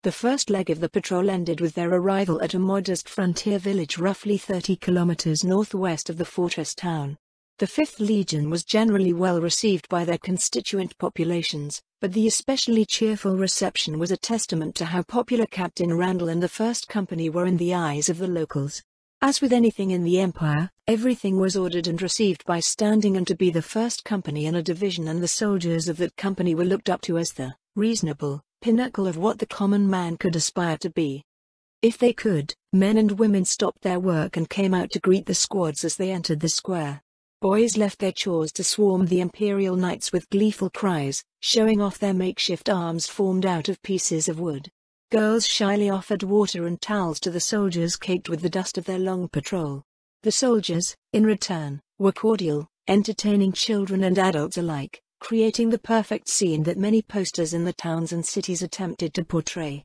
The first leg of the patrol ended with their arrival at a modest frontier village roughly 30 kilometers northwest of the fortress town. The 5th Legion was generally well received by their constituent populations, but the especially cheerful reception was a testament to how popular Captain Randall and the 1st Company were in the eyes of the locals. As with anything in the Empire, everything was ordered and received by standing, and to be the 1st Company in a division and the soldiers of that company were looked up to as the reasonable pinnacle of what the common man could aspire to be. If they could, men and women stopped their work and came out to greet the squads as they entered the square. Boys left their chores to swarm the Imperial Knights with gleeful cries, showing off their makeshift arms formed out of pieces of wood. Girls shyly offered water and towels to the soldiers caked with the dust of their long patrol. The soldiers, in return, were cordial, entertaining children and adults alike, creating the perfect scene that many posters in the towns and cities attempted to portray.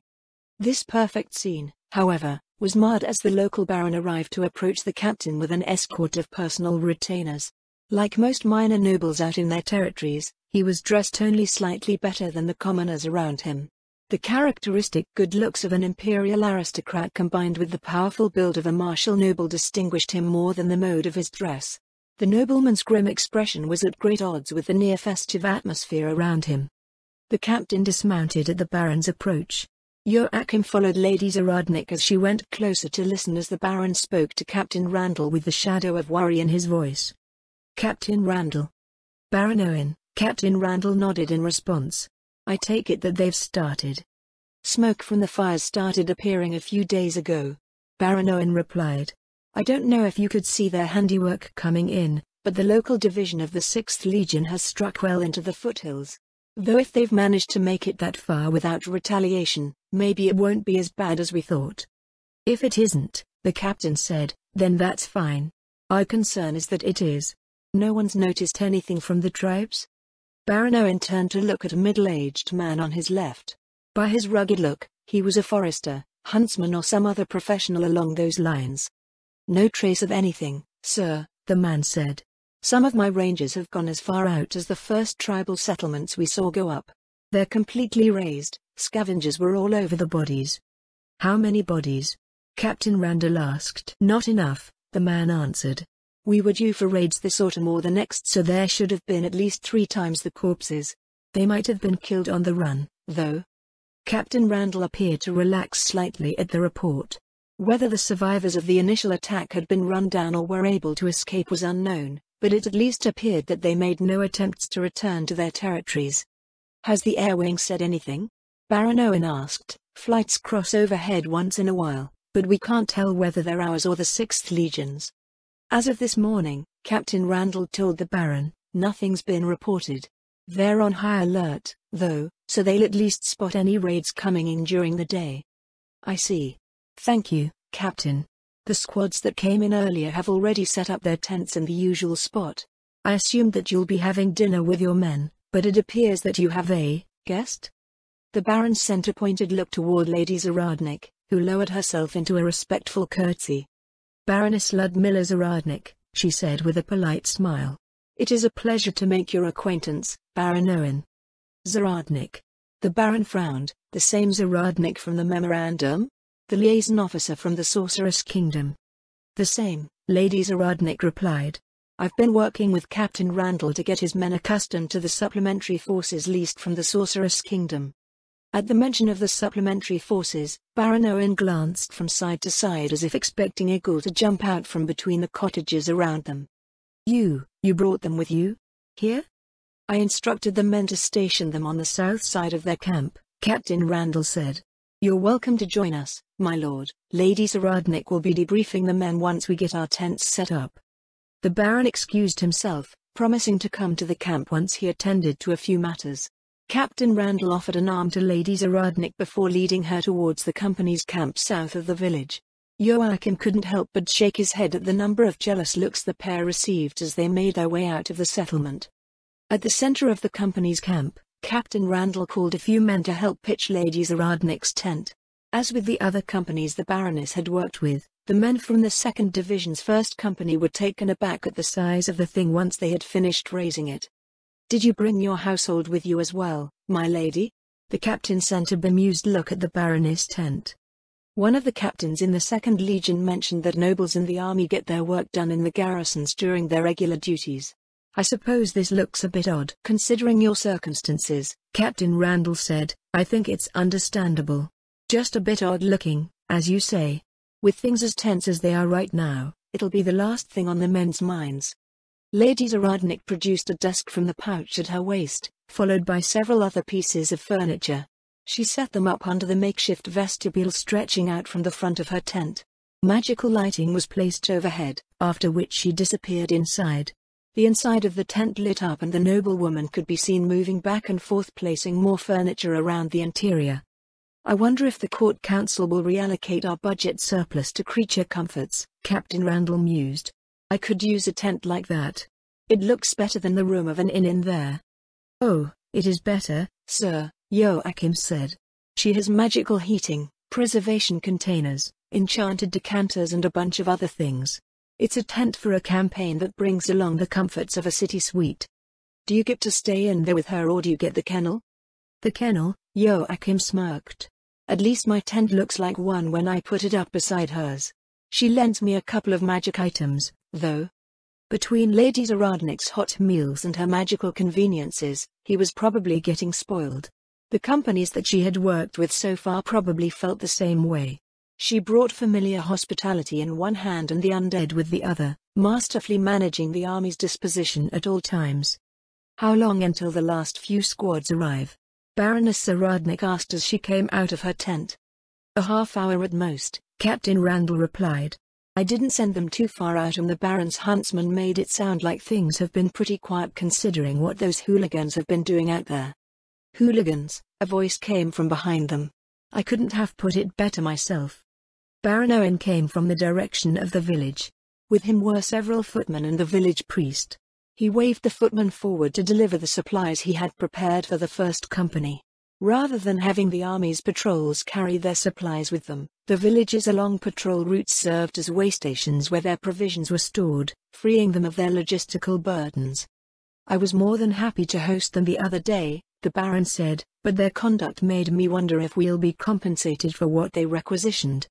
This perfect scene, however, was marred as the local baron arrived to approach the captain with an escort of personal retainers. Like most minor nobles out in their territories, he was dressed only slightly better than the commoners around him. The characteristic good looks of an imperial aristocrat combined with the powerful build of a martial noble distinguished him more than the mode of his dress. The nobleman's grim expression was at great odds with the near-festive atmosphere around him. The captain dismounted at the baron's approach. Joachim followed Lady Zaradnik as she went closer to listen as the baron spoke to Captain Randall with the shadow of worry in his voice. "Captain Randall." "Baron Owen." Captain Randall nodded in response. "I take it that they've started." "Smoke from the fires started appearing a few days ago," Baron Owen replied. "I don't know if you could see their handiwork coming in, but the local division of the 6th Legion has struck well into the foothills. Though if they've managed to make it that far without retaliation, maybe it won't be as bad as we thought." "If it isn't," the captain said, "then that's fine. Our concern is that it is. No one's noticed anything from the tribes?" Baron Owen turned to look at a middle-aged man on his left. By his rugged look, he was a forester, huntsman or some other professional along those lines. "No trace of anything, sir," the man said. "Some of my rangers have gone as far out as the first tribal settlements we saw go up. They're completely razed, scavengers were all over the bodies." "How many bodies?" Captain Randall asked. "Not enough," the man answered. "We were due for raids this autumn or the next, so there should have been at least 3 times the corpses. They might have been killed on the run, though." Captain Randall appeared to relax slightly at the report. Whether the survivors of the initial attack had been run down or were able to escape was unknown, but it at least appeared that they made no attempts to return to their territories. "Has the air wing said anything?" Baron Owen asked. "Flights cross overhead once in a while, but we can't tell whether they're ours or the 6th Legion's." "As of this morning," Captain Randall told the Baron, "nothing's been reported. They're on high alert, though, so they'll at least spot any raids coming in during the day." "I see. Thank you, Captain. The squads that came in earlier have already set up their tents in the usual spot. I assumed that you'll be having dinner with your men, but it appears that you have a guest?" The Baron sent a pointed look toward Lady Zaradnik, who lowered herself into a respectful curtsy. "Baroness Ludmilla Zaradnik," she said with a polite smile. "It is a pleasure to make your acquaintance, Baron Owen." "Zaradnik." The Baron frowned. "The same Zaradnik from the memorandum? The liaison officer from the Sorceress Kingdom?" "The same," Lady Zaradnik replied. "I've been working with Captain Randall to get his men accustomed to the supplementary forces leased from the Sorceress Kingdom." At the mention of the supplementary forces, Baron Owen glanced from side to side as if expecting a ghoul to jump out from between the cottages around them. You brought them with you? Here?" "I instructed the men to station them on the south side of their camp," Captain Randall said. "You're welcome to join us, my lord. Lady Zaradnik will be debriefing the men once we get our tents set up." The Baron excused himself, promising to come to the camp once he attended to a few matters. Captain Randall offered an arm to Lady Zaradnik before leading her towards the company's camp south of the village. Joachim couldn't help but shake his head at the number of jealous looks the pair received as they made their way out of the settlement. At the center of the company's camp, Captain Randall called a few men to help pitch Lady Zaradnik's tent. As with the other companies the Baroness had worked with, the men from the 2nd Division's 1st Company were taken aback at the size of the thing once they had finished raising it. "Did you bring your household with you as well, my lady?" The captain sent a bemused look at the Baroness' tent. One of the captains in the 2nd Legion mentioned that nobles in the army get their work done in the garrisons during their regular duties. I suppose this looks a bit odd considering your circumstances, Captain Randall said. I think it's understandable. Just a bit odd looking, as you say. With things as tense as they are right now, it'll be the last thing on the men's minds. Lady Zaradnik produced a desk from the pouch at her waist, followed by several other pieces of furniture. She set them up under the makeshift vestibule stretching out from the front of her tent. Magical lighting was placed overhead, after which she disappeared inside. The inside of the tent lit up and the noblewoman could be seen moving back and forth placing more furniture around the interior. I wonder if the court council will reallocate our budget surplus to creature comforts, Captain Randall mused. I could use a tent like that. It looks better than the room of an inn in there. Oh, it is better, sir, Joachim said. She has magical heating, preservation containers, enchanted decanters and a bunch of other things. It's a tent for a campaign that brings along the comforts of a city suite. Do you get to stay in there with her or do you get the kennel? The kennel, Joachim smirked. At least my tent looks like one when I put it up beside hers. She lent me a couple of magic items, though. Between Lady Zaradnik's hot meals and her magical conveniences, he was probably getting spoiled. The companies that she had worked with so far probably felt the same way. She brought familiar hospitality in one hand and the undead with the other, masterfully managing the army's disposition at all times. How long until the last few squads arrive? Baroness Zaradnik asked as she came out of her tent. A half-hour at most, Captain Randall replied. I didn't send them too far out and the Baron's huntsman made it sound like things have been pretty quiet considering what those hooligans have been doing out there. Hooligans, a voice came from behind them. I couldn't have put it better myself. Baron Owen came from the direction of the village. With him were several footmen and the village priest. He waved the footman forward to deliver the supplies he had prepared for the first company. Rather than having the army's patrols carry their supplies with them, the villages along patrol routes served as waystations where their provisions were stored, freeing them of their logistical burdens. I was more than happy to host them the other day, the Baron said, but their conduct made me wonder if we'll be compensated for what they requisitioned.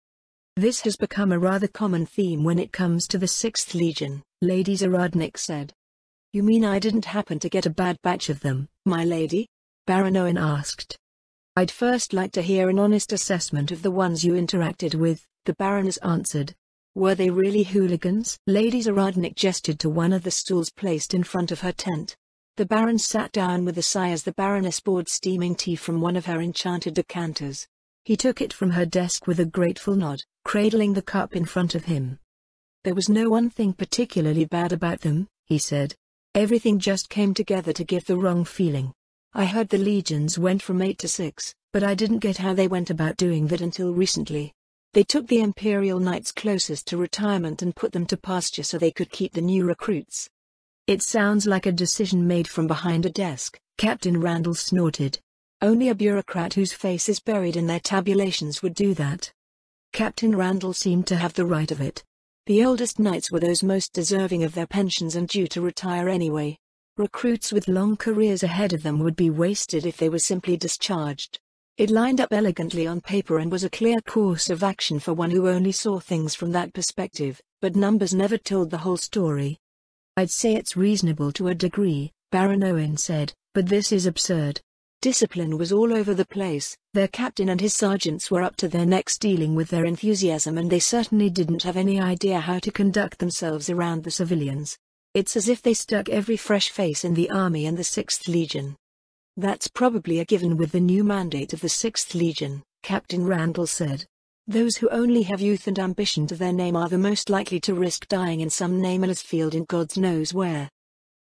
This has become a rather common theme when it comes to the 6th Legion, Lady Zaradnik said. You mean I didn't happen to get a bad batch of them, my lady? Baron Owen asked. I'd first like to hear an honest assessment of the ones you interacted with, the Baroness answered. Were they really hooligans? Lady Zaradnik gestured to one of the stools placed in front of her tent. The Baron sat down with a sigh as the Baroness poured steaming tea from one of her enchanted decanters. He took it from her desk with a grateful nod, cradling the cup in front of him. There was no one thing particularly bad about them, he said. Everything just came together to give the wrong feeling. I heard the legions went from 8 to 6, but I didn't get how they went about doing that until recently. They took the Imperial Knights closest to retirement and put them to pasture so they could keep the new recruits. It sounds like a decision made from behind a desk, Captain Randall snorted. Only a bureaucrat whose face is buried in their tabulations would do that. Captain Randall seemed to have the right of it. The oldest knights were those most deserving of their pensions and due to retire anyway. Recruits with long careers ahead of them would be wasted if they were simply discharged. It lined up elegantly on paper and was a clear course of action for one who only saw things from that perspective, but numbers never told the whole story. I'd say it's reasonable to a degree, Baron Owen said, but this is absurd. Discipline was all over the place, their captain and his sergeants were up to their necks dealing with their enthusiasm and they certainly didn't have any idea how to conduct themselves around the civilians. It's as if they stuck every fresh face in the army and the 6th Legion. That's probably a given with the new mandate of the 6th Legion, Captain Randall said. Those who only have youth and ambition to their name are the most likely to risk dying in some nameless field in God knows where.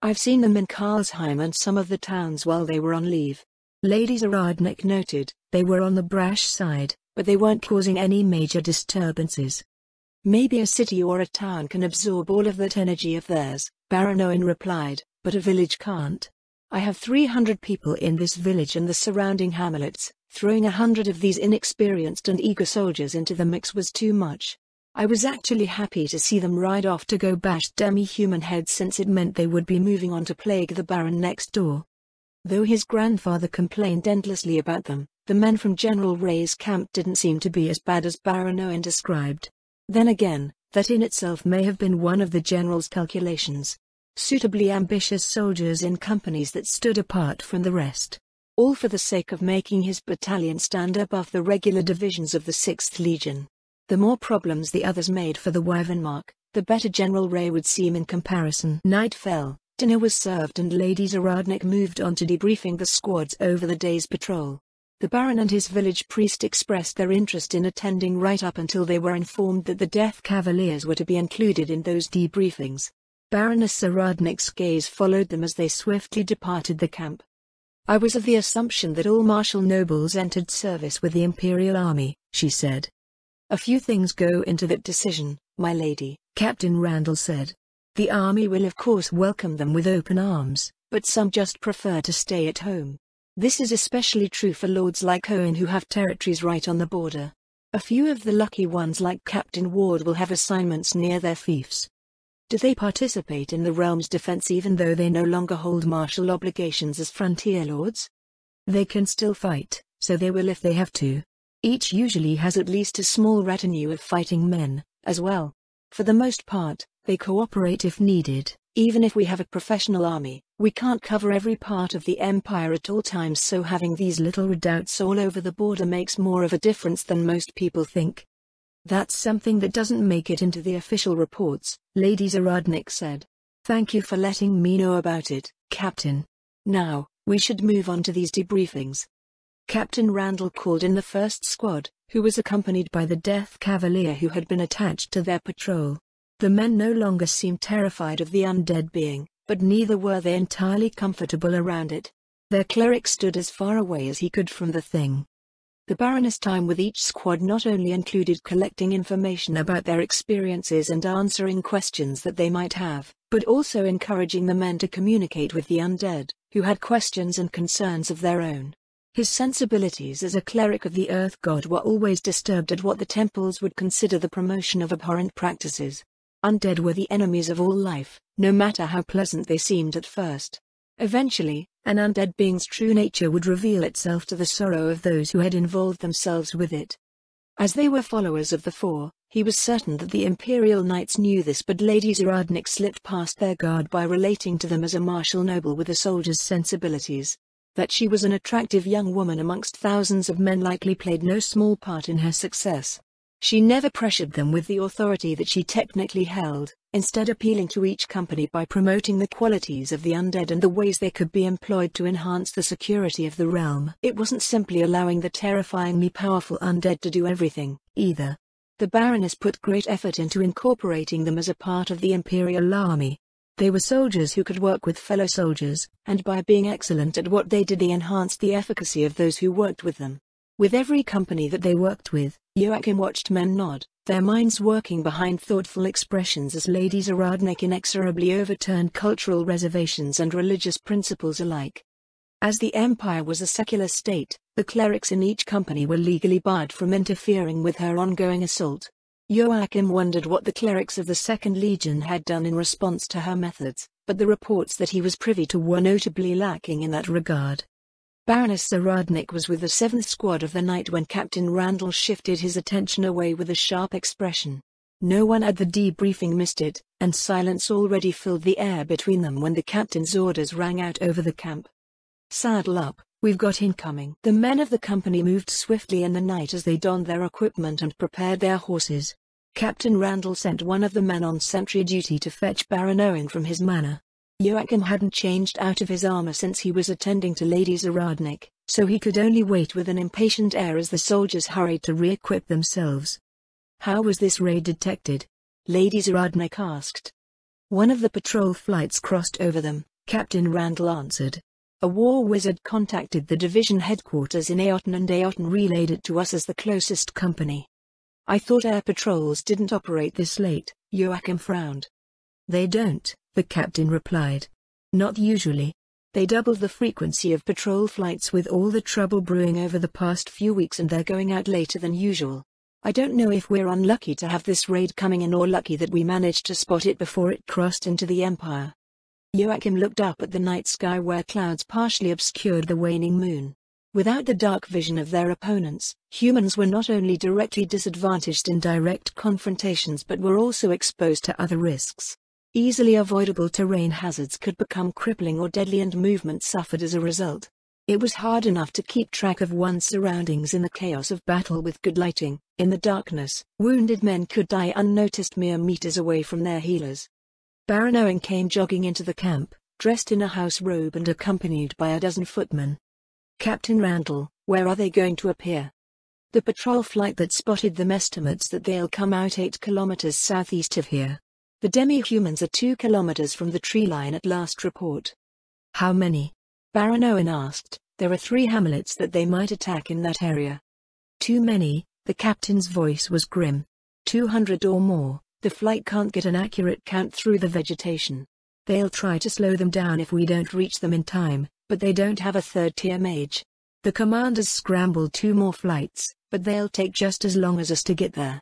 I've seen them in Karlsheim and some of the towns while they were on leave. Lady Zaradnik noted, they were on the brash side, but they weren't causing any major disturbances. Maybe a city or a town can absorb all of that energy of theirs, Baron Owen replied, but a village can't. I have 300 people in this village and the surrounding hamlets. Throwing 100 of these inexperienced and eager soldiers into the mix was too much. I was actually happy to see them ride off to go bash demi-human heads since it meant they would be moving on to plague the Baron next door. Though his grandfather complained endlessly about them, the men from General Ray's camp didn't seem to be as bad as Baron Owen described. Then again, that in itself may have been one of the general's calculations. Suitably ambitious soldiers in companies that stood apart from the rest. All for the sake of making his battalion stand above the regular divisions of the 6th Legion. The more problems the others made for the Wyvern Mark, the better General Ray would seem in comparison. Night fell, dinner was served and Lady Zaradnik moved on to debriefing the squads over the day's patrol. The Baron and his village priest expressed their interest in attending right up until they were informed that the Death Cavaliers were to be included in those debriefings. Baroness Zaradnik's gaze followed them as they swiftly departed the camp. "I was of the assumption that all martial nobles entered service with the Imperial Army," she said. "A few things go into that decision, my lady," Captain Randall said. "The army will of course welcome them with open arms, but some just prefer to stay at home. This is especially true for lords like Owen who have territories right on the border. A few of the lucky ones like Captain Ward will have assignments near their fiefs. Do they participate in the realm's defense even though they no longer hold martial obligations as frontier lords? They can still fight, so they will if they have to. Each usually has at least a small retinue of fighting men, as well. For the most part, they cooperate if needed. Even if we have a professional army, we can't cover every part of the Empire at all times, so having these little redoubts all over the border makes more of a difference than most people think." "That's something that doesn't make it into the official reports," Lady Zaradnik said. "Thank you for letting me know about it, Captain. Now, we should move on to these debriefings." Captain Randall called in the first squad, who was accompanied by the Death Cavalier who had been attached to their patrol. The men no longer seemed terrified of the undead being, but neither were they entirely comfortable around it. Their cleric stood as far away as he could from the thing. The Baroness' time with each squad not only included collecting information about their experiences and answering questions that they might have, but also encouraging the men to communicate with the undead, who had questions and concerns of their own. His sensibilities as a cleric of the Earth God were always disturbed at what the temples would consider the promotion of abhorrent practices. Undead were the enemies of all life, no matter how pleasant they seemed at first. Eventually, an undead being's true nature would reveal itself to the sorrow of those who had involved themselves with it. As they were followers of the Four, he was certain that the Imperial Knights knew this, but Lady Zaradnik slipped past their guard by relating to them as a martial noble with a soldier's sensibilities. That she was an attractive young woman amongst thousands of men likely played no small part in her success. She never pressured them with the authority that she technically held, instead appealing to each company by promoting the qualities of the undead and the ways they could be employed to enhance the security of the realm. It wasn't simply allowing the terrifyingly powerful undead to do everything, either. The Baroness put great effort into incorporating them as a part of the Imperial Army. They were soldiers who could work with fellow soldiers, and by being excellent at what they did they enhanced the efficacy of those who worked with them. With every company that they worked with, Joachim watched men nod, their minds working behind thoughtful expressions as Lady Zaradnik inexorably overturned cultural reservations and religious principles alike. As the Empire was a secular state, the clerics in each company were legally barred from interfering with her ongoing assault. Joachim wondered what the clerics of the 2nd Legion had done in response to her methods, but the reports that he was privy to were notably lacking in that regard. Baroness Zaradnik was with the 7th Squad of the night when Captain Randall shifted his attention away with a sharp expression. No one at the debriefing missed it, and silence already filled the air between them when the captain's orders rang out over the camp. "Saddle up, we've got incoming." The men of the company moved swiftly in the night as they donned their equipment and prepared their horses. Captain Randall sent one of the men on sentry duty to fetch Baron Owen from his manor. Joachim hadn't changed out of his armor since he was attending to Lady Zaradnik, so he could only wait with an impatient air as the soldiers hurried to re-equip themselves. "How was this raid detected?" Lady Zaradnik asked. "One of the patrol flights crossed over them," Captain Randall answered. "A war wizard contacted the division headquarters in Aoten and Aoten relayed it to us as the closest company." "I thought air patrols didn't operate this late," Joachim frowned. "They don't," the captain replied. "Not usually. They doubled the frequency of patrol flights with all the trouble brewing over the past few weeks and they're going out later than usual. I don't know if we're unlucky to have this raid coming in or lucky that we managed to spot it before it crossed into the Empire." Joachim looked up at the night sky where clouds partially obscured the waning moon. Without the dark vision of their opponents, humans were not only directly disadvantaged in direct confrontations but were also exposed to other risks. Easily avoidable terrain hazards could become crippling or deadly, and movement suffered as a result. It was hard enough to keep track of one's surroundings in the chaos of battle with good lighting. In the darkness, wounded men could die unnoticed mere meters away from their healers. Baron Owen came jogging into the camp, dressed in a house robe and accompanied by a dozen footmen. "Captain Randall, where are they going to appear?" "The patrol flight that spotted them estimates that they'll come out 8 kilometers southeast of here. The demi-humans are 2 kilometers from the tree line at last report." "How many?" Baron Owen asked. "There are 3 hamlets that they might attack in that area." "Too many," the captain's voice was grim. 200 or more, the flight can't get an accurate count through the vegetation. They'll try to slow them down if we don't reach them in time, but they don't have a third-tier mage. The commanders scrambled 2 more flights, but they'll take just as long as us to get there."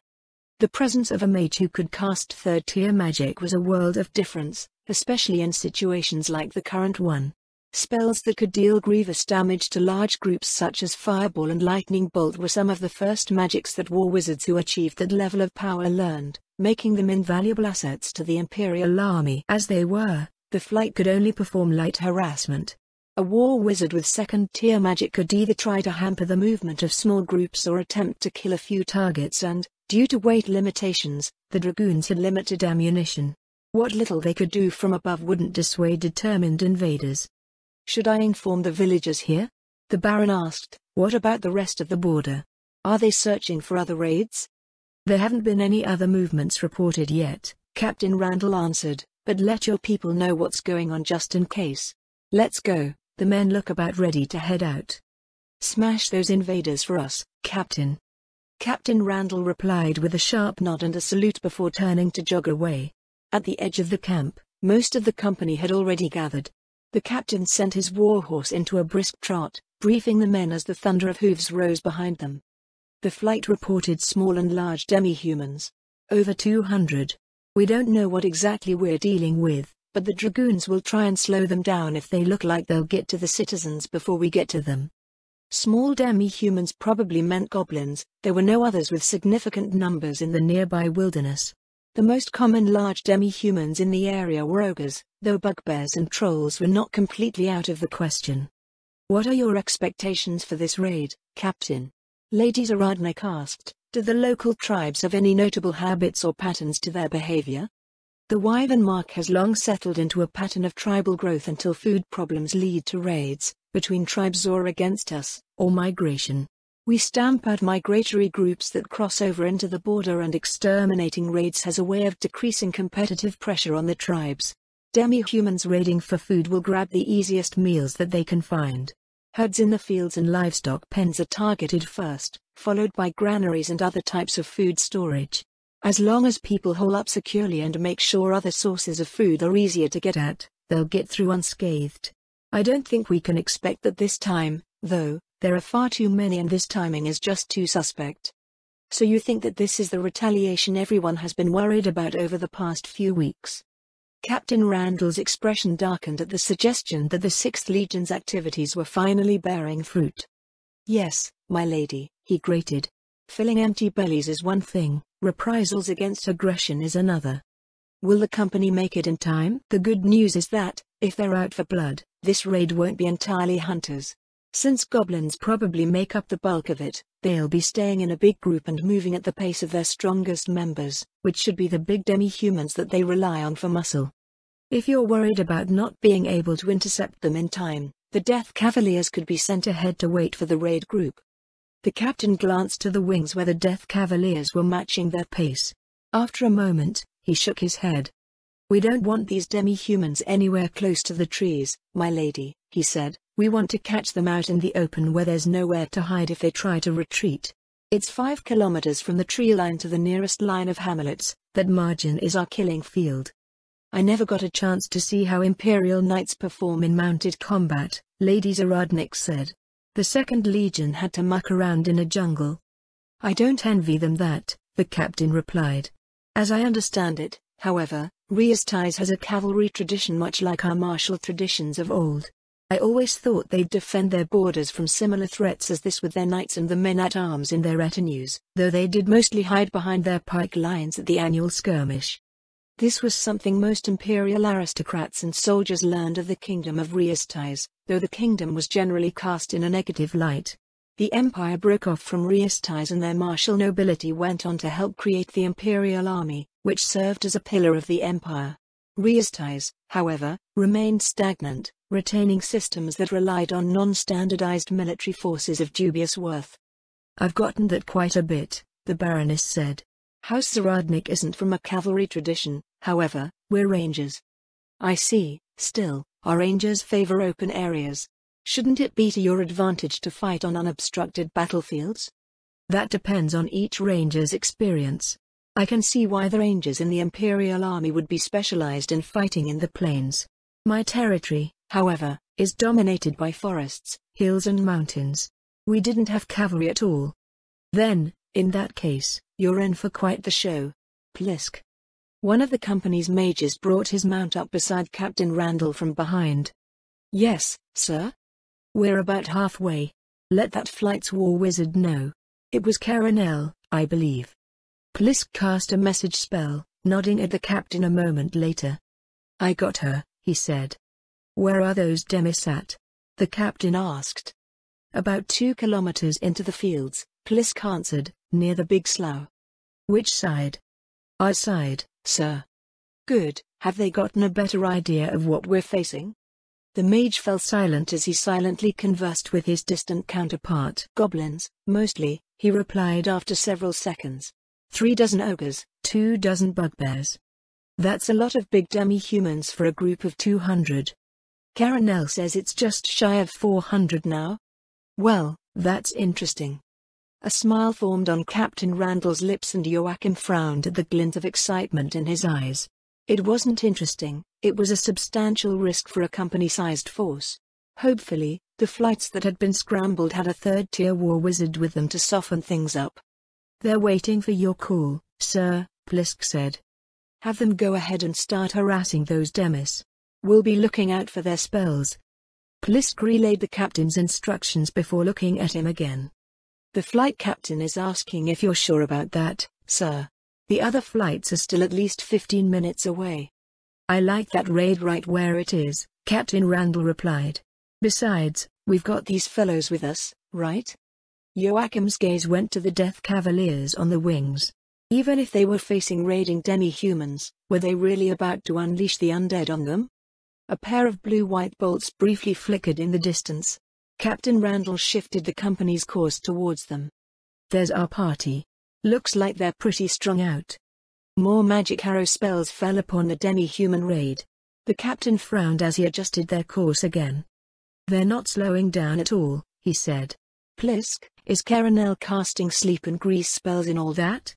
The presence of a mage who could cast third-tier magic was a world of difference, especially in situations like the current one. Spells that could deal grievous damage to large groups such as Fireball and Lightning Bolt were some of the first magics that war wizards who achieved that level of power learned, making them invaluable assets to the Imperial Army. As they were, the flight could only perform light harassment. A war wizard with second-tier magic could either try to hamper the movement of small groups or attempt to kill a few targets, and, due to weight limitations, the dragoons had limited ammunition. What little they could do from above wouldn't dissuade determined invaders. "Should I inform the villagers here?" the Baron asked. "What about the rest of the border? Are they searching for other raids?" "There haven't been any other movements reported yet," Captain Randall answered, "but let your people know what's going on just in case. Let's go." The men look about ready to head out. "Smash those invaders for us, Captain." Captain Randall replied with a sharp nod and a salute before turning to jog away. At the edge of the camp, most of the company had already gathered. The captain sent his warhorse into a brisk trot, briefing the men as the thunder of hooves rose behind them. The flight reported small and large demi-humans. Over 200. "We don't know what exactly we're dealing with, but the dragoons will try and slow them down if they look like they'll get to the citizens before we get to them." Small demi-humans probably meant goblins. There were no others with significant numbers in the nearby wilderness. The most common large demi-humans in the area were ogres, though bugbears and trolls were not completely out of the question. "What are your expectations for this raid, Captain?" Lady Zaradnik asked. "Do the local tribes have any notable habits or patterns to their behavior?" The Wyvern Mark has long settled into a pattern of tribal growth until food problems lead to raids, between tribes or against us, or migration. We stamp out migratory groups that cross over into the border, and exterminating raids has a way of decreasing competitive pressure on the tribes. Demi-humans raiding for food will grab the easiest meals that they can find. Herds in the fields and livestock pens are targeted first, followed by granaries and other types of food storage. As long as people hole up securely and make sure other sources of food are easier to get at, they'll get through unscathed. I don't think we can expect that this time, though. There are far too many and this timing is just too suspect. So you think that this is the retaliation everyone has been worried about over the past few weeks? Captain Randall's expression darkened at the suggestion that the 6th Legion's activities were finally bearing fruit. "Yes, my lady," he grated. "Filling empty bellies is one thing, reprisals against aggression is another. Will the company make it in time?" "The good news is that, if they're out for blood, this raid won't be entirely hunters. Since goblins probably make up the bulk of it, they'll be staying in a big group and moving at the pace of their strongest members, which should be the big demi-humans that they rely on for muscle. If you're worried about not being able to intercept them in time, the Death Cavaliers could be sent ahead to wait for the raid group." The captain glanced to the wings where the Death Cavaliers were matching their pace. After a moment, he shook his head. "We don't want these demi-humans anywhere close to the trees, my lady," he said. "We want to catch them out in the open where there's nowhere to hide if they try to retreat. It's 5 kilometers from the tree line to the nearest line of hamlets. That margin is our killing field." "I never got a chance to see how Imperial Knights perform in mounted combat," Lady Zaradnik said. "The 2nd Legion had to muck around in a jungle." "I don't envy them that," the captain replied. "As I understand it, however, Riastais has a cavalry tradition much like our martial traditions of old. I always thought they'd defend their borders from similar threats as this with their knights and the men-at-arms in their retinues, though they did mostly hide behind their pike lines at the annual skirmish. This was something most imperial aristocrats and soldiers learned of the kingdom of Riastais, though the kingdom was generally cast in a negative light. The empire broke off from Riastais and their martial nobility went on to help create the imperial army, which served as a pillar of the empire. Riastais, however, remained stagnant, retaining systems that relied on non-standardized military forces of dubious worth. "I've gotten that quite a bit," the Baroness said. "House Zaradnik isn't from a cavalry tradition, however, we're rangers." "I see. Still, our rangers favor open areas. Shouldn't it be to your advantage to fight on unobstructed battlefields?" "That depends on each ranger's experience. I can see why the rangers in the Imperial Army would be specialized in fighting in the plains. My territory, however, is dominated by forests, hills and mountains. We didn't have cavalry at all." "Then, in that case, you're in for quite the show." Plisk. One of the company's majors brought his mount up beside Captain Randall from behind. "Yes, sir? We're about halfway. Let that flight's war wizard know. It was Caranel, I believe." Plisk cast a message spell, nodding at the captain a moment later. "I got her," he said. "Where are those demis at?" the captain asked. "About 2 kilometers into the fields," Plisk answered, "near the big slough." "Which side?" "Our side, sir." "Good. Have they gotten a better idea of what we're facing?" The mage fell silent as he silently conversed with his distant counterpart. "Goblins, mostly," he replied after several seconds. 3 dozen ogres, 2 dozen bugbears. That's a lot of big demi-humans for a group of 200. Caranel says it's just shy of 400 now. Well, that's interesting. A smile formed on Captain Randall's lips and Joachim frowned at the glint of excitement in his eyes. It wasn't interesting, it was a substantial risk for a company-sized force. Hopefully, the flights that had been scrambled had a third-tier war wizard with them to soften things up. "They're waiting for your call, sir," Plisk said. "Have them go ahead and start harassing those demis. We'll be looking out for their spells." Plisk relayed the captain's instructions before looking at him again. "The flight captain is asking if you're sure about that, sir. The other flights are still at least 15 minutes away." "I like that raid right where it is," Captain Randall replied. "Besides, we've got these fellows with us, right?" Joachim's gaze went to the Death Cavaliers on the wings. Even if they were facing raiding demi-humans, were they really about to unleash the undead on them? A pair of blue-white bolts briefly flickered in the distance. Captain Randall shifted the company's course towards them. "There's our party. Looks like they're pretty strung out." More magic arrow spells fell upon the demi-human raid. The captain frowned as he adjusted their course again. "They're not slowing down at all," he said. "Plisk, is Caranel casting sleep and grease spells in all that?"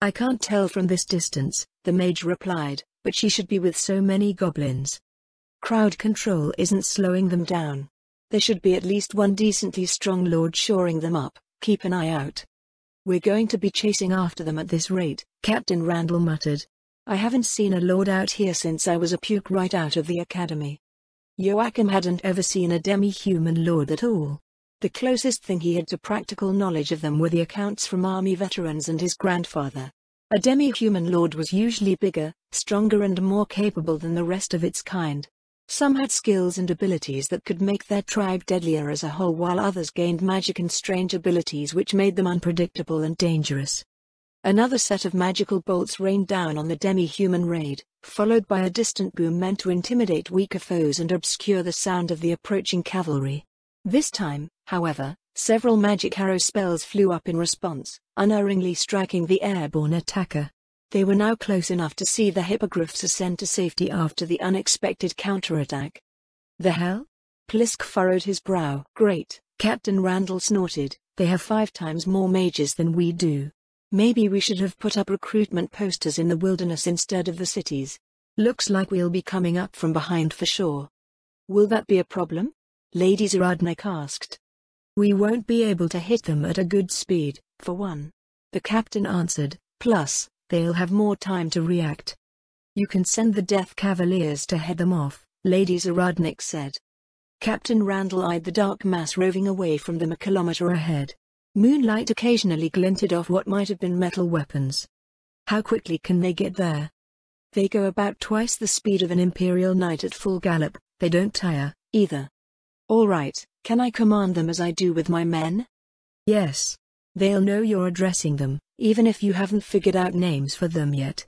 "I can't tell from this distance," the mage replied, "but she should be with so many goblins. Crowd control isn't slowing them down. There should be at least one decently strong lord shoring them up. Keep an eye out." "We're going to be chasing after them at this rate," Captain Randall muttered. "I haven't seen a lord out here since I was a puke right out of the academy." Joachim hadn't ever seen a demi-human lord at all. The closest thing he had to practical knowledge of them were the accounts from army veterans and his grandfather. A demi-human lord was usually bigger, stronger and more capable than the rest of its kind. Some had skills and abilities that could make their tribe deadlier as a whole, while others gained magic and strange abilities which made them unpredictable and dangerous. Another set of magical bolts rained down on the demi-human raid, followed by a distant boom meant to intimidate weaker foes and obscure the sound of the approaching cavalry. This time, however, several magic arrow spells flew up in response, unerringly striking the airborne attacker. They were now close enough to see the hippogriffs ascend to safety after the unexpected counterattack. "The hell?" Plisk furrowed his brow. "Great," Captain Randall snorted, "they have 5 times more mages than we do. Maybe we should have put up recruitment posters in the wilderness instead of the cities. Looks like we'll be coming up from behind for sure." "Will that be a problem?" Lady Zaradnik asked. "We won't be able to hit them at a good speed, for one," the captain answered, "plus, they'll have more time to react." You can send the Death Cavaliers to head them off, Lady Zaradnik said. Captain Randall eyed the dark mass roving away from them a kilometer ahead. Moonlight occasionally glinted off what might have been metal weapons. How quickly can they get there? They go about twice the speed of an Imperial Knight at full gallop. They don't tire, either. All right, can I command them as I do with my men? Yes. They'll know you're addressing them, even if you haven't figured out names for them yet.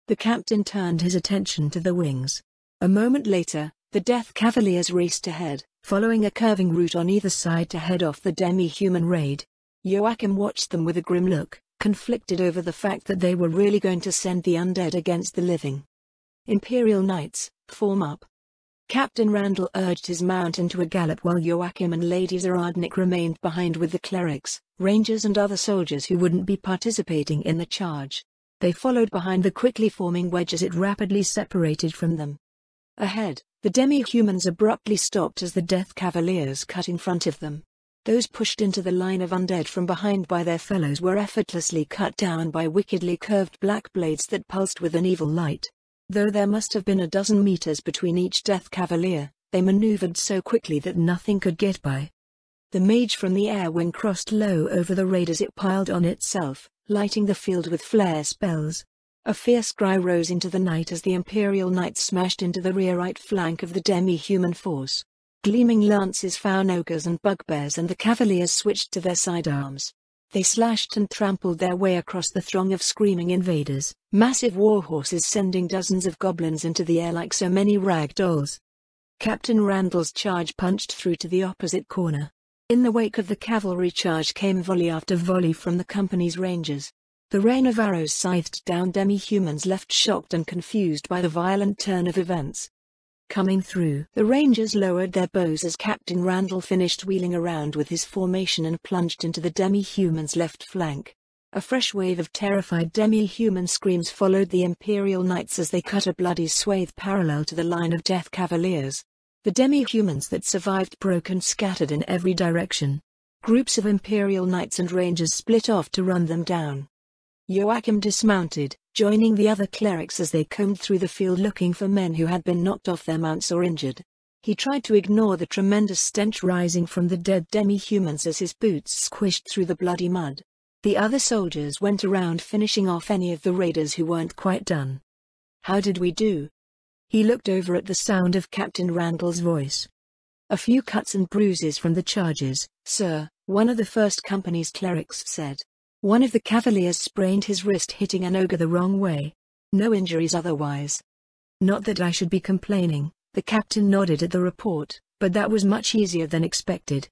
The captain turned his attention to the wings. A moment later, the Death Cavaliers raced ahead, following a curving route on either side to head off the demi-human raid. Joachim watched them with a grim look, conflicted over the fact that they were really going to send the undead against the living. Imperial Knights, form up. Captain Randall urged his mount into a gallop while Joachim and Lady Zaradnik remained behind with the clerics, rangers and other soldiers who wouldn't be participating in the charge. They followed behind the quickly forming wedge as it rapidly separated from them. Ahead, the demi-humans abruptly stopped as the Death Cavaliers cut in front of them. Those pushed into the line of undead from behind by their fellows were effortlessly cut down by wickedly curved black blades that pulsed with an evil light. Though there must have been a dozen meters between each Death Cavalier, they maneuvered so quickly that nothing could get by. The mage from the air wing crossed low over the raid as it piled on itself, lighting the field with flare spells. A fierce cry rose into the night as the Imperial Knights smashed into the rear right flank of the demi-human force. Gleaming lances found ogres and bugbears, and the cavaliers switched to their sidearms. They slashed and trampled their way across the throng of screaming invaders, massive warhorses sending dozens of goblins into the air like so many rag dolls. Captain Randall's charge punched through to the opposite corner. In the wake of the cavalry charge came volley after volley from the company's rangers. The rain of arrows scythed down demi-humans left shocked and confused by the violent turn of events. Coming through, the rangers lowered their bows as Captain Randall finished wheeling around with his formation and plunged into the demi-human's left flank. A fresh wave of terrified demi-human screams followed the Imperial Knights as they cut a bloody swathe parallel to the line of Death Cavaliers. The demi-humans that survived broke and scattered in every direction. Groups of Imperial Knights and Rangers split off to run them down. Joachim dismounted, joining the other clerics as they combed through the field looking for men who had been knocked off their mounts or injured. He tried to ignore the tremendous stench rising from the dead demi-humans as his boots squished through the bloody mud. The other soldiers went around finishing off any of the raiders who weren't quite done. How did we do? He looked over at the sound of Captain Randall's voice. A few cuts and bruises from the charges, sir, one of the first company's clerics said. One of the cavaliers sprained his wrist hitting an ogre the wrong way. No injuries otherwise. Not that I should be complaining, the captain nodded at the report, but that was much easier than expected.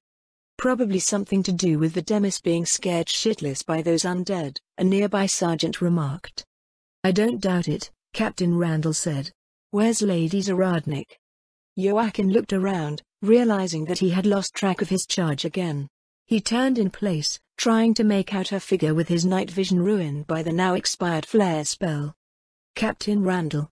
Probably something to do with the demis being scared shitless by those undead, a nearby sergeant remarked. I don't doubt it, Captain Randall said. Where's Lady Zaradnik? Joachim looked around, realizing that he had lost track of his charge again. He turned in place, trying to make out her figure with his night vision ruined by the now expired flare spell. Captain Randall.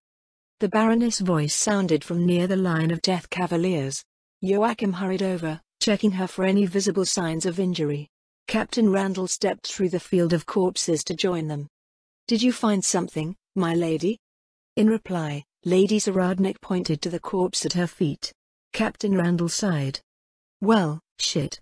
The Baroness' voice sounded from near the line of Death Cavaliers. Joachim hurried over, checking her for any visible signs of injury. Captain Randall stepped through the field of corpses to join them. Did you find something, my lady? In reply, Lady Zaradnik pointed to the corpse at her feet. Captain Randall sighed. Well, shit.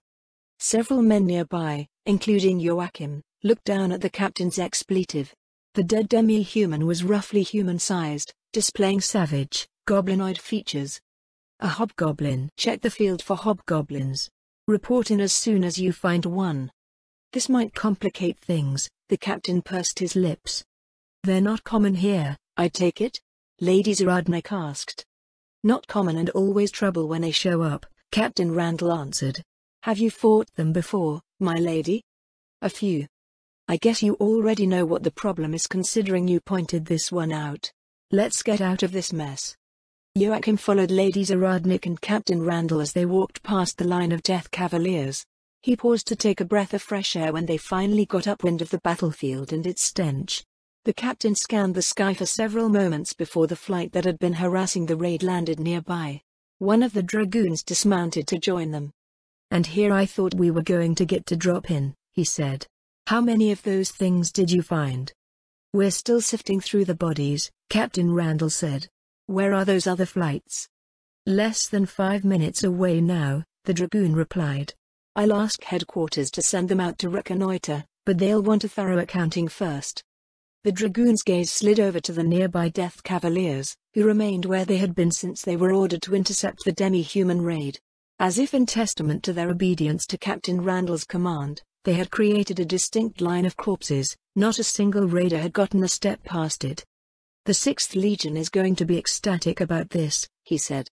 Several men nearby, including Joachim, looked down at the captain's expletive. The dead demi-human was roughly human-sized, displaying savage, goblinoid features. A hobgoblin. Check the field for hobgoblins. Report in as soon as you find one. This might complicate things, the captain pursed his lips. They're not common here, I take it? Lady Zaradnik asked. Not common and always trouble when they show up, Captain Randall answered. Have you fought them before, my lady? A few. I guess you already know what the problem is considering you pointed this one out. Let's get out of this mess. Joachim followed Lady Zaradnik and Captain Randall as they walked past the line of Death Cavaliers. He paused to take a breath of fresh air when they finally got upwind of the battlefield and its stench. The captain scanned the sky for several moments before the flight that had been harassing the raid landed nearby. One of the dragoons dismounted to join them. And here I thought we were going to get to drop in, he said. How many of those things did you find? We're still sifting through the bodies, Captain Randall said. Where are those other flights? Less than 5 minutes away now, the Dragoon replied. I'll ask headquarters to send them out to reconnoiter, but they'll want a thorough accounting first. The Dragoon's gaze slid over to the nearby Death Cavaliers, who remained where they had been since they were ordered to intercept the demi-human raid. As if in testament to their obedience to Captain Randall's command, they had created a distinct line of corpses. Not a single raider had gotten a step past it. The 6th Legion is going to be ecstatic about this, he said.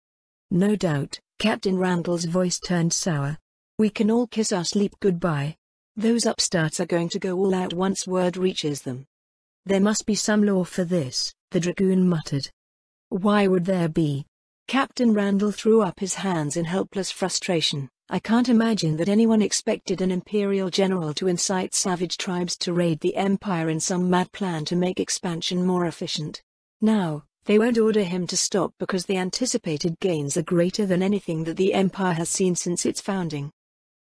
No doubt. Captain Randall's voice turned sour. We can all kiss our sleep goodbye. Those upstarts are going to go all out once word reaches them. There must be some law for this, the Dragoon muttered. Why would there be? Captain Randall threw up his hands in helpless frustration. I can't imagine that anyone expected an Imperial general to incite savage tribes to raid the Empire in some mad plan to make expansion more efficient. Now, they won't order him to stop because the anticipated gains are greater than anything that the Empire has seen since its founding.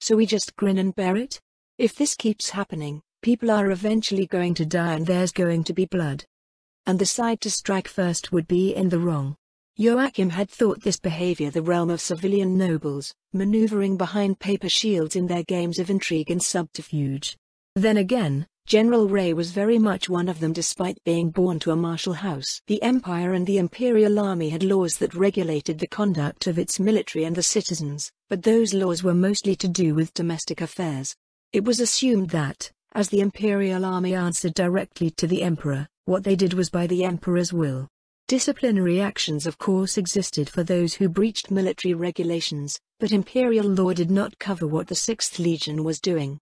So we just grin and bear it? If this keeps happening, people are eventually going to die and there's going to be blood. And the side to strike first would be in the wrong. Joachim had thought this behavior the realm of civilian nobles, maneuvering behind paper shields in their games of intrigue and subterfuge. Then again, General Ray was very much one of them despite being born to a martial house. The Empire and the Imperial Army had laws that regulated the conduct of its military and the citizens, but those laws were mostly to do with domestic affairs. It was assumed that, as the Imperial Army answered directly to the Emperor, what they did was by the Emperor's will. Disciplinary actions of course existed for those who breached military regulations, but Imperial law did not cover what the 6th Legion was doing.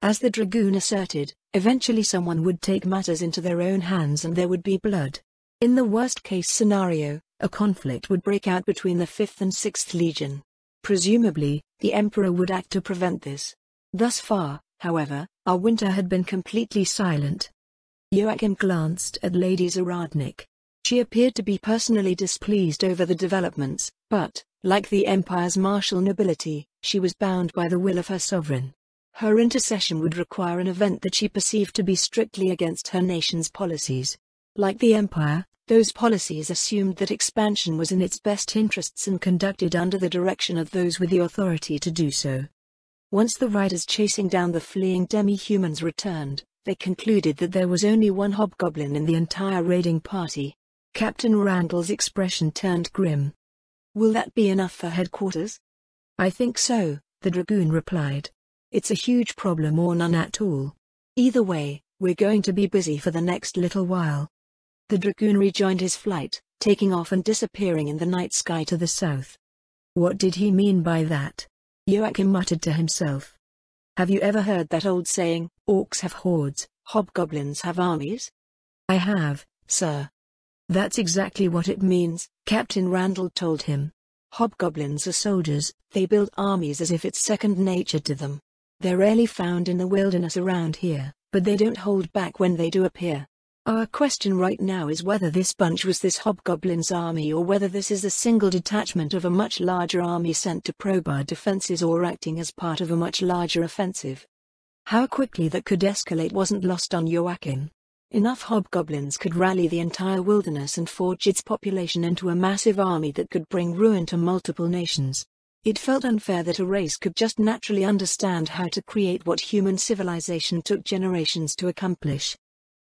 As the Dragoon asserted, eventually someone would take matters into their own hands and there would be blood. In the worst-case scenario, a conflict would break out between the 5th and 6th Legion. Presumably, the Emperor would act to prevent this. Thus far, however, our winter had been completely silent. Joachim glanced at Lady Zaradnik. She appeared to be personally displeased over the developments, but, like the Empire's martial nobility, she was bound by the will of her sovereign. Her intercession would require an event that she perceived to be strictly against her nation's policies. Like the Empire, those policies assumed that expansion was in its best interests and conducted under the direction of those with the authority to do so. Once the riders chasing down the fleeing demi-humans returned, they concluded that there was only one hobgoblin in the entire raiding party. Captain Randall's expression turned grim. Will that be enough for headquarters? I think so, the Dragoon replied. It's a huge problem or none at all. Either way, we're going to be busy for the next little while. The Dragoon rejoined his flight, taking off and disappearing in the night sky to the south. What did he mean by that? Joachim muttered to himself. Have you ever heard that old saying, orcs have hordes, hobgoblins have armies? I have, sir. That's exactly what it means, Captain Randall told him. Hobgoblins are soldiers, they build armies as if it's second nature to them. They're rarely found in the wilderness around here, but they don't hold back when they do appear. Our question right now is whether this bunch was this hobgoblin's army or whether this is a single detachment of a much larger army sent to probe our defenses or acting as part of a much larger offensive. How quickly that could escalate wasn't lost on Joachim. Enough hobgoblins could rally the entire wilderness and forge its population into a massive army that could bring ruin to multiple nations. It felt unfair that a race could just naturally understand how to create what human civilization took generations to accomplish.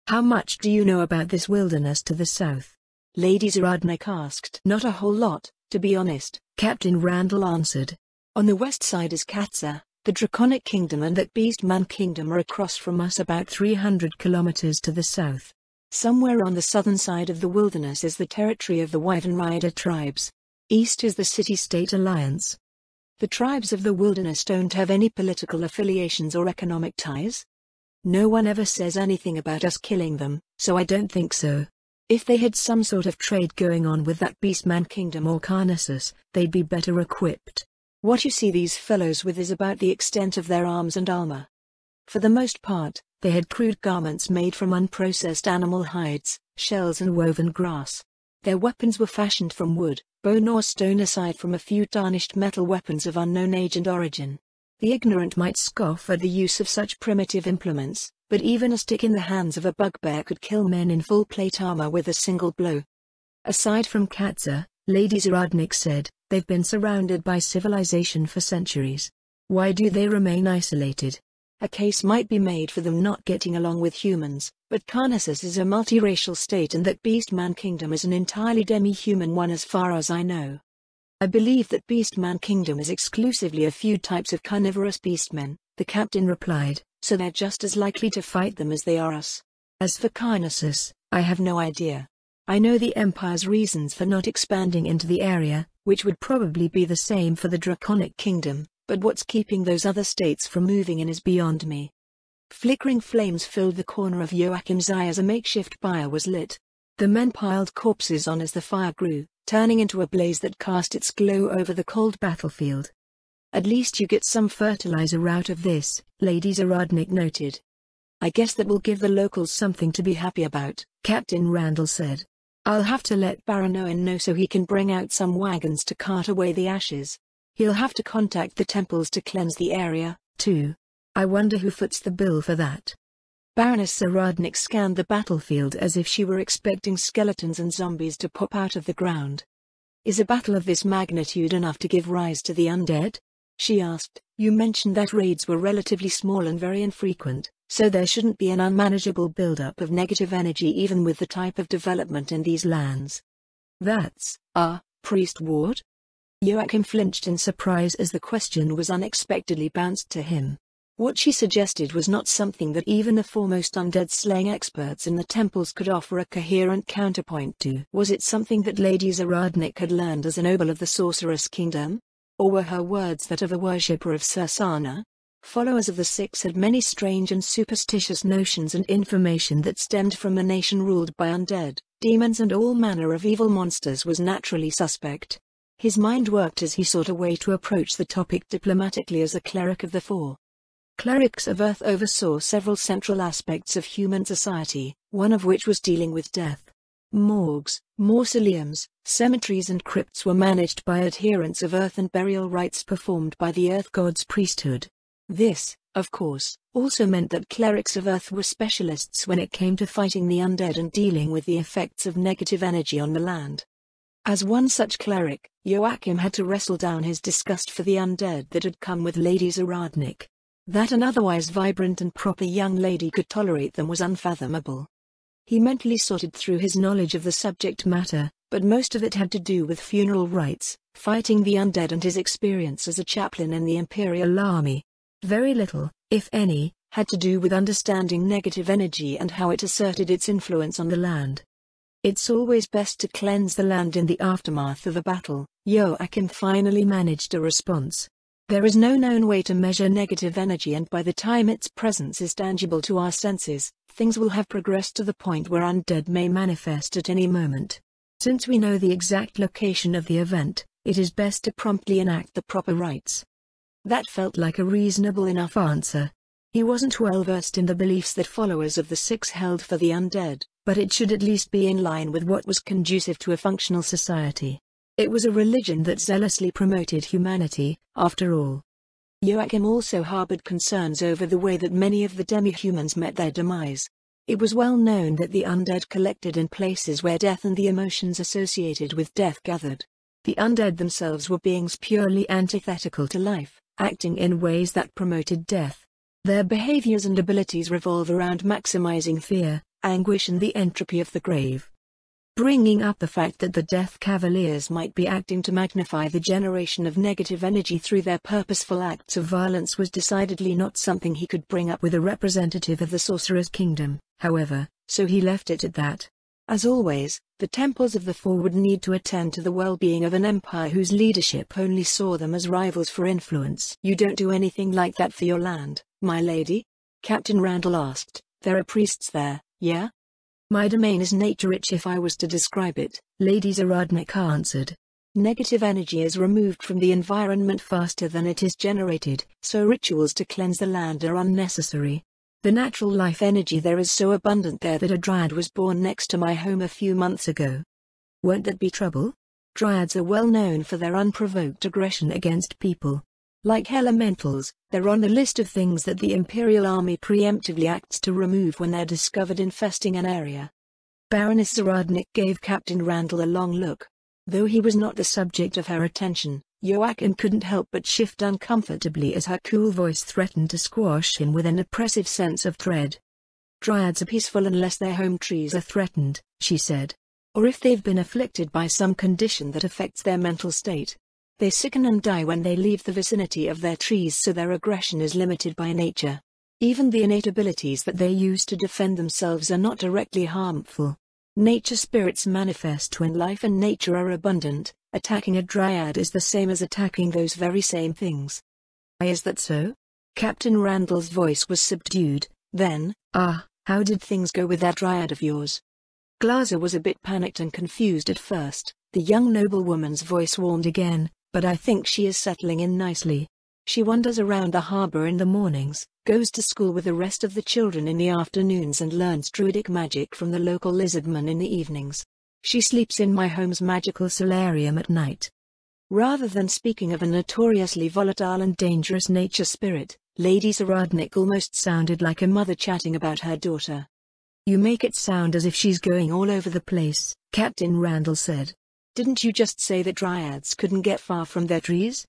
How much do you know about this wilderness to the south? Lady Zaradnik asked. Not a whole lot, to be honest, Captain Randall answered. On the west side is Katza, the Draconic Kingdom, and that Beastman Kingdom are across from us about 300 kilometers to the south. Somewhere on the southern side of the wilderness is the territory of the Wyvern Rider tribes. East is the City-State Alliance. The tribes of the wilderness don't have any political affiliations or economic ties. No one ever says anything about us killing them, so I don't think so. If they had some sort of trade going on with that Beastman Kingdom or Carnissus, they'd be better equipped. What you see these fellows with is about the extent of their arms and armor. For the most part, they had crude garments made from unprocessed animal hides, shells and woven grass. Their weapons were fashioned from wood, bone or stone, aside from a few tarnished metal weapons of unknown age and origin. The ignorant might scoff at the use of such primitive implements, but even a stick in the hands of a bugbear could kill men in full plate armor with a single blow. Aside from Katza, Lady Zaradnik said, they've been surrounded by civilization for centuries. Why do they remain isolated? A case might be made for them not getting along with humans, but Carnassus is a multiracial state and that Beastman Kingdom is an entirely demi-human one as far as I know. I believe that Beastman Kingdom is exclusively a few types of carnivorous beastmen, the captain replied, so they're just as likely to fight them as they are us. As for Carnassus, I have no idea. I know the Empire's reasons for not expanding into the area, which would probably be the same for the Draconic Kingdom, but what's keeping those other states from moving in is beyond me. Flickering flames filled the corner of Joachim's eye as a makeshift pyre was lit. The men piled corpses on as the fire grew, turning into a blaze that cast its glow over the cold battlefield. At least you get some fertilizer out of this, Lady Zaradnik noted. I guess that will give the locals something to be happy about, Captain Randall said. I'll have to let Baron Owen know so he can bring out some wagons to cart away the ashes. He'll have to contact the temples to cleanse the area, too. I wonder who foots the bill for that. Baroness Zaradnik scanned the battlefield as if she were expecting skeletons and zombies to pop out of the ground. Is a battle of this magnitude enough to give rise to the undead? She asked. You mentioned that raids were relatively small and very infrequent, so there shouldn't be an unmanageable buildup of negative energy even with the type of development in these lands. That's, Priest Ward? Joachim flinched in surprise as the question was unexpectedly bounced to him. What she suggested was not something that even the foremost undead-slaying experts in the temples could offer a coherent counterpoint to. Was it something that Lady Zaradnik had learned as a noble of the Sorceress Kingdom? Or were her words that of a worshipper of Sursana? Followers of the Six had many strange and superstitious notions and information that stemmed from a nation ruled by undead, demons and all manner of evil monsters was naturally suspect. His mind worked as he sought a way to approach the topic diplomatically as a cleric of the Four. Clerics of Earth oversaw several central aspects of human society, one of which was dealing with death. Morgues, mausoleums, cemeteries and crypts were managed by adherents of Earth and burial rites performed by the Earth God's priesthood. This, of course, also meant that clerics of Earth were specialists when it came to fighting the undead and dealing with the effects of negative energy on the land. As one such cleric, Joachim had to wrestle down his disgust for the undead that had come with Lady Zaradnik. That an otherwise vibrant and proper young lady could tolerate them was unfathomable. He mentally sorted through his knowledge of the subject matter, but most of it had to do with funeral rites, fighting the undead and his experience as a chaplain in the Imperial Army. Very little, if any, had to do with understanding negative energy and how it asserted its influence on the land. It's always best to cleanse the land in the aftermath of a battle, Joachim finally managed a response. There is no known way to measure negative energy, and by the time its presence is tangible to our senses, things will have progressed to the point where undead may manifest at any moment. Since we know the exact location of the event, it is best to promptly enact the proper rites. That felt like a reasonable enough answer. He wasn't well versed in the beliefs that followers of the Six held for the undead, but it should at least be in line with what was conducive to a functional society. It was a religion that zealously promoted humanity, after all. Joachim also harbored concerns over the way that many of the demi-humans met their demise. It was well known that the undead collected in places where death and the emotions associated with death gathered. The undead themselves were beings purely antithetical to life, acting in ways that promoted death. Their behaviors and abilities revolve around maximizing fear, anguish and the entropy of the grave. Bringing up the fact that the Death Cavaliers might be acting to magnify the generation of negative energy through their purposeful acts of violence was decidedly not something he could bring up with a representative of the Sorcerer's Kingdom, however, so he left it at that. As always, the temples of the Four would need to attend to the well-being of an empire whose leadership only saw them as rivals for influence. You don't do anything like that for your land, my lady? Captain Randall asked. There are priests there, yeah? My domain is nature-rich if I was to describe it, Lady Zaradnik answered. Negative energy is removed from the environment faster than it is generated, so rituals to cleanse the land are unnecessary. The natural life energy there is so abundant there that a dryad was born next to my home a few months ago. Won't that be trouble? Dryads are well known for their unprovoked aggression against people. Like elementals, they're on the list of things that the Imperial Army preemptively acts to remove when they're discovered infesting an area. Baroness Zaradnik gave Captain Randall a long look. Though he was not the subject of her attention, Joachim couldn't help but shift uncomfortably as her cool voice threatened to squash him with an oppressive sense of dread. Dryads are peaceful unless their home trees are threatened, she said. Or if they've been afflicted by some condition that affects their mental state. They sicken and die when they leave the vicinity of their trees, so their aggression is limited by nature. Even the innate abilities that they use to defend themselves are not directly harmful. Nature spirits manifest when life and nature are abundant. Attacking a dryad is the same as attacking those very same things. Is that so? Captain Randall's voice was subdued. Then, how did things go with that dryad of yours? Glaser was a bit panicked and confused at first. The young noblewoman's voice warmed again, but I think she is settling in nicely. She wanders around the harbor in the mornings, goes to school with the rest of the children in the afternoons and learns druidic magic from the local lizardman in the evenings. She sleeps in my home's magical solarium at night. Rather than speaking of a notoriously volatile and dangerous nature spirit, Lady Zaradnik almost sounded like a mother chatting about her daughter. You make it sound as if she's going all over the place, Captain Randall said. Didn't you just say that dryads couldn't get far from their trees?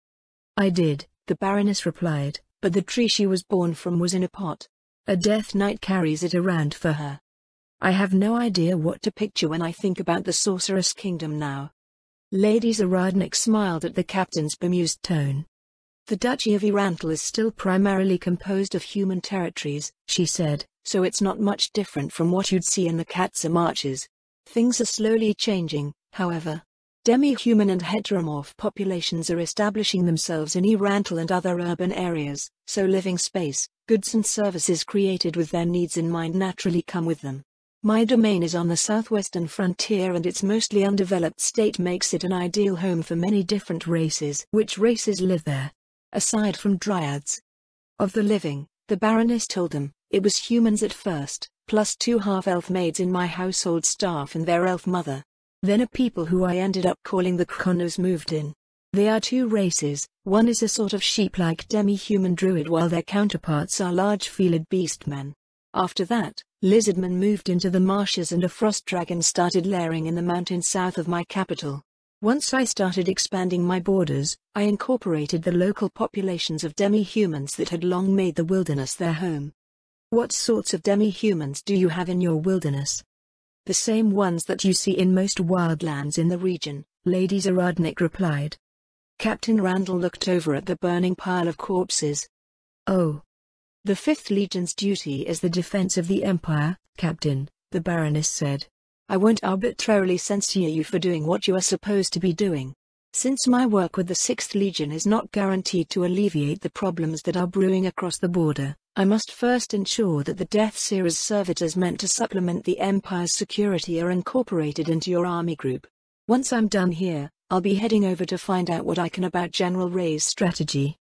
I did, the Baroness replied, but the tree she was born from was in a pot. A Death Knight carries it around for her. I have no idea what to picture when I think about the Sorceress Kingdom now. Lady Zaradnik smiled at the captain's bemused tone. The Duchy of Irantal is still primarily composed of human territories, she said, so it's not much different from what you'd see in the Katsa Marches. Things are slowly changing, however. Demi-human and heteromorph populations are establishing themselves in Irantal and other urban areas, so living space, goods and services created with their needs in mind naturally come with them. My domain is on the southwestern frontier and its mostly undeveloped state makes it an ideal home for many different races. Which races live there? Aside from dryads. Of the living, the Baroness told them, it was humans at first, plus 2 half-elf maids in my household staff and their elf mother. Then a people who I ended up calling the Kronos moved in. They are 2 races, one is a sort of sheep-like demi-human druid while their counterparts are large-feeled beastmen. After that, lizardmen moved into the marshes and a frost dragon started lairing in the mountains south of my capital. Once I started expanding my borders, I incorporated the local populations of demi-humans that had long made the wilderness their home. What sorts of demi-humans do you have in your wilderness? The same ones that you see in most wildlands in the region, Lady Zaradnik replied. Captain Randall looked over at the burning pile of corpses. Oh. The 5th Legion's duty is the defense of the Empire, Captain, the Baroness said. I won't arbitrarily censure you for doing what you are supposed to be doing. Since my work with the 6th Legion is not guaranteed to alleviate the problems that are brewing across the border, I must first ensure that the Death Seer's servitors meant to supplement the Empire's security are incorporated into your army group. Once I'm done here, I'll be heading over to find out what I can about General Ray's strategy.